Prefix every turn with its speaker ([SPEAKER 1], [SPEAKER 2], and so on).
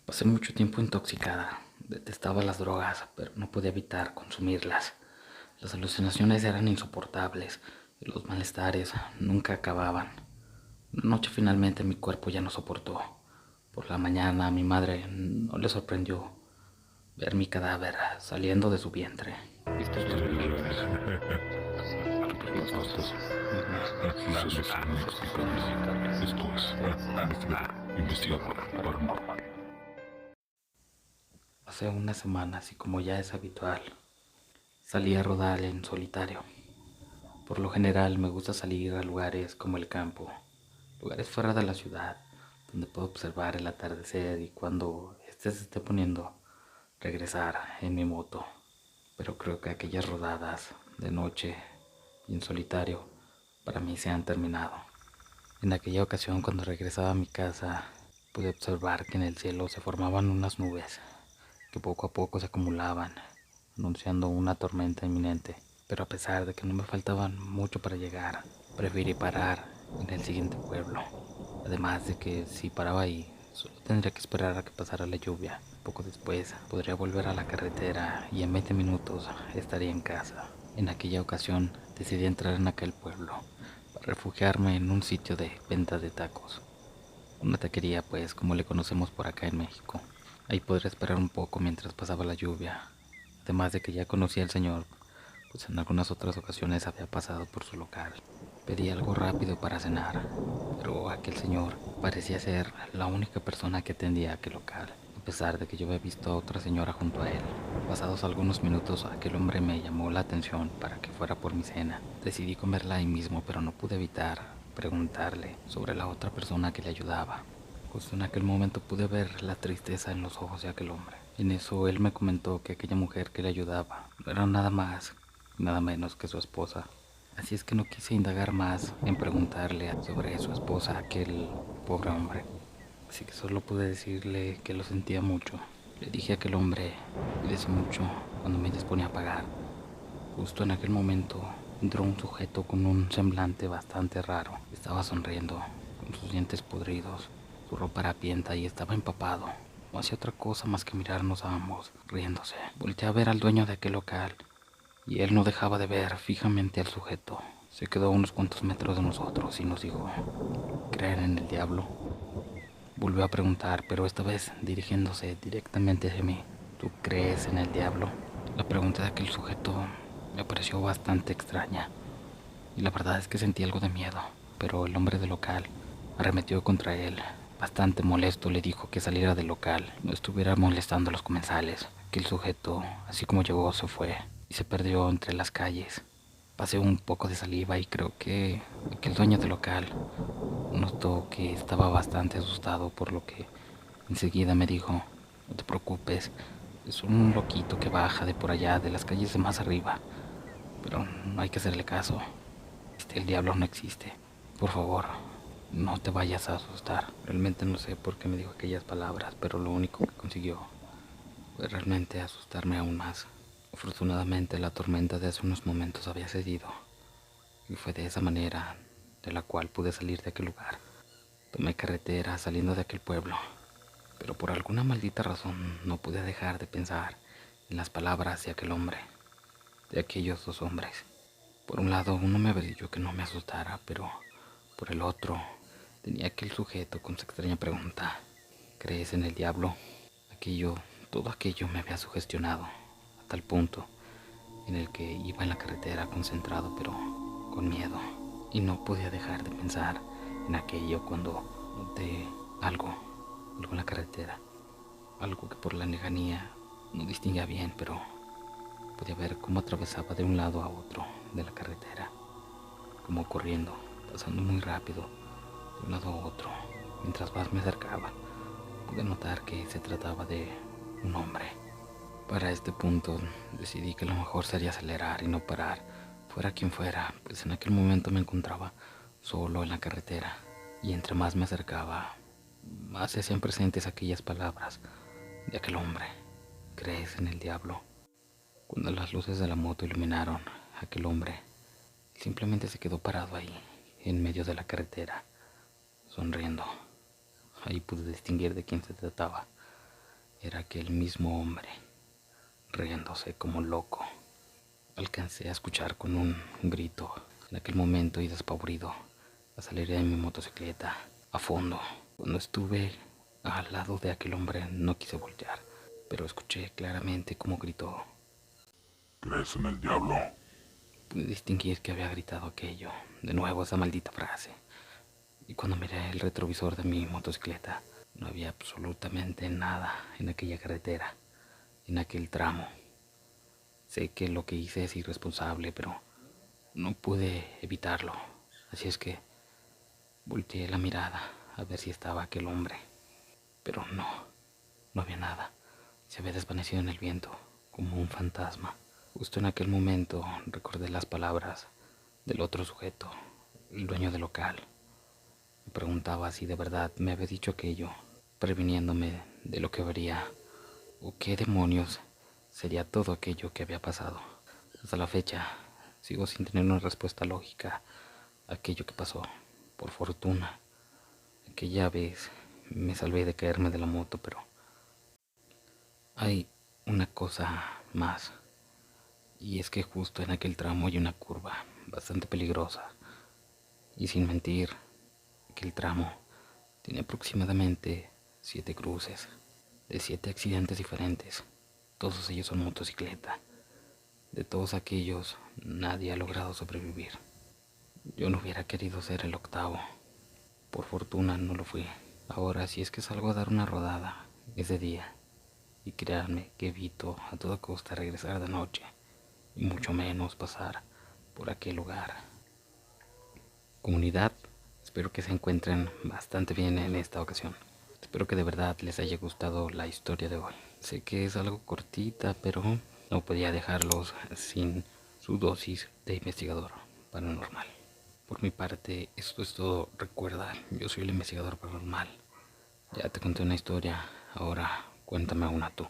[SPEAKER 1] Pasé mucho tiempo intoxicada. Detestaba las drogas, pero no podía evitar consumirlas. Las alucinaciones eran insoportables y los malestares nunca acababan. Una noche finalmente mi cuerpo ya no soportó. Por la mañana a mi madre no le sorprendió ver mi cadáver saliendo de su vientre. Historias verdaderas. Arquitectos. Asesinos inexplicables. Esto es investigador paranormal. Hace unas semanas, y como ya es habitual, salí a rodar en solitario. Por lo general me gusta salir a lugares como el campo, lugares fuera de la ciudad, donde puedo observar el atardecer y cuando este se esté poniendo, regresar en mi moto. Pero creo que aquellas rodadas de noche y en solitario para mí se han terminado. En aquella ocasión, cuando regresaba a mi casa, pude observar que en el cielo se formaban unas nubes que poco a poco se acumulaban, anunciando una tormenta inminente. Pero a pesar de que no me faltaban mucho para llegar, preferí parar en el siguiente pueblo. Además de que si paraba ahí, solo tendría que esperar a que pasara la lluvia. Poco después podría volver a la carretera y en 20 minutos estaría en casa. En aquella ocasión decidí entrar en aquel pueblo para refugiarme en un sitio de venta de tacos. Una taquería, pues, como le conocemos por acá en México. Ahí podré esperar un poco mientras pasaba la lluvia. Además de que ya conocía al señor, pues en algunas otras ocasiones había pasado por su local. Pedí algo rápido para cenar, pero aquel señor parecía ser la única persona que atendía aquel local, a pesar de que yo había visto a otra señora junto a él. Pasados algunos minutos, aquel hombre me llamó la atención para que fuera por mi cena. Decidí comerla ahí mismo, pero no pude evitar preguntarle sobre la otra persona que le ayudaba. Justo en aquel momento pude ver la tristeza en los ojos de aquel hombre. En eso él me comentó que aquella mujer que le ayudaba no era nada más, nada menos que su esposa. Así es que no quise indagar más en preguntarle sobre su esposa a aquel pobre hombre. Así que solo pude decirle que lo sentía mucho. Le dije a aquel hombre, cuídese mucho cuando me disponía a pagar. Justo en aquel momento entró un sujeto con un semblante bastante raro. Estaba sonriendo, con sus dientes podridos, su ropa harapienta y estaba empapado. No hacía otra cosa más que mirarnos a ambos, riéndose. Volteé a ver al dueño de aquel local y él no dejaba de ver fijamente al sujeto. Se quedó a unos cuantos metros de nosotros y nos dijo, ¿creen en el diablo? Volvió a preguntar, pero esta vez dirigiéndose directamente hacia mí. ¿Tú crees en el diablo? La pregunta de aquel sujeto me pareció bastante extraña y la verdad es que sentí algo de miedo, pero el hombre del local arremetió contra él. Bastante molesto le dijo que saliera del local, no estuviera molestando a los comensales, que el sujeto, así como llegó, se fue y se perdió entre las calles. Pasé un poco de saliva y creo que el dueño del local notó que estaba bastante asustado, por lo que enseguida me dijo, no te preocupes, es un loquito que baja de por allá, de las calles de más arriba, pero no hay que hacerle caso. El diablo no existe. Por favor, no te vayas a asustar. Realmente no sé por qué me dijo aquellas palabras, pero lo único que consiguió fue realmente asustarme aún más. Afortunadamente la tormenta de hace unos momentos había cedido y fue de esa manera de la cual pude salir de aquel lugar. Tomé carretera saliendo de aquel pueblo, pero por alguna maldita razón no pude dejar de pensar en las palabras de aquel hombre, de aquellos dos hombres. Por un lado, uno me había dicho que no me asustara, pero por el otro, tenía aquel sujeto con su extraña pregunta, ¿crees en el diablo? Aquello, todo aquello me había sugestionado, a tal punto en el que iba en la carretera concentrado, pero con miedo, y no podía dejar de pensar en aquello cuando noté algo en la carretera, algo que por la lejanía no distinguía bien, pero podía ver cómo atravesaba de un lado a otro de la carretera, como corriendo, pasando muy rápido de un lado a otro. Mientras más me acercaba, pude notar que se trataba de un hombre. Para este punto decidí que lo mejor sería acelerar y no parar, fuera quien fuera, pues en aquel momento me encontraba solo en la carretera, y entre más me acercaba, más se hacían presentes aquellas palabras de aquel hombre. ¿Crees en el diablo? Cuando las luces de la moto iluminaron a aquel hombre, simplemente se quedó parado ahí, en medio de la carretera, sonriendo. Ahí pude distinguir de quién se trataba. Era aquel mismo hombre, riéndose como loco. Alcancé a escuchar con un grito en aquel momento y despavorido a salir de mi motocicleta a fondo. Cuando estuve al lado de aquel hombre no quise voltear, pero escuché claramente cómo gritó.
[SPEAKER 2] ¿Crees en el diablo?
[SPEAKER 1] Pude distinguir que había gritado aquello, de nuevo esa maldita frase. Y cuando miré el retrovisor de mi motocicleta, no había absolutamente nada en aquella carretera, en aquel tramo. Sé que lo que hice es irresponsable, pero no pude evitarlo. Así es que volteé la mirada a ver si estaba aquel hombre. Pero no había nada. Se había desvanecido en el viento, como un fantasma. Justo en aquel momento recordé las palabras del otro sujeto, el dueño del local. Me preguntaba si de verdad me había dicho aquello, previniéndome de lo que vería, o qué demonios sería todo aquello que había pasado. Hasta la fecha sigo sin tener una respuesta lógica a aquello que pasó. Por fortuna, aquella vez me salvé de caerme de la moto, pero hay una cosa más, y es que justo en aquel tramo hay una curva bastante peligrosa, y sin mentir, aquel tramo tiene aproximadamente 7 cruces, de 7 accidentes diferentes. Todos ellos son motocicleta. De todos aquellos, nadie ha logrado sobrevivir. Yo no hubiera querido ser el octavo. Por fortuna no lo fui. Ahora, si es que salgo a dar una rodada, es de día. Y créanme que evito a toda costa regresar de noche, y mucho menos pasar por aquel lugar. Comunidad, espero que se encuentren bastante bien en esta ocasión. Espero que de verdad les haya gustado la historia de hoy. Sé que es algo cortita, pero no podía dejarlos sin su dosis de investigador paranormal. Por mi parte, esto es todo. Recuerda, yo soy el investigador paranormal. Ya te conté una historia, ahora cuéntame una tú.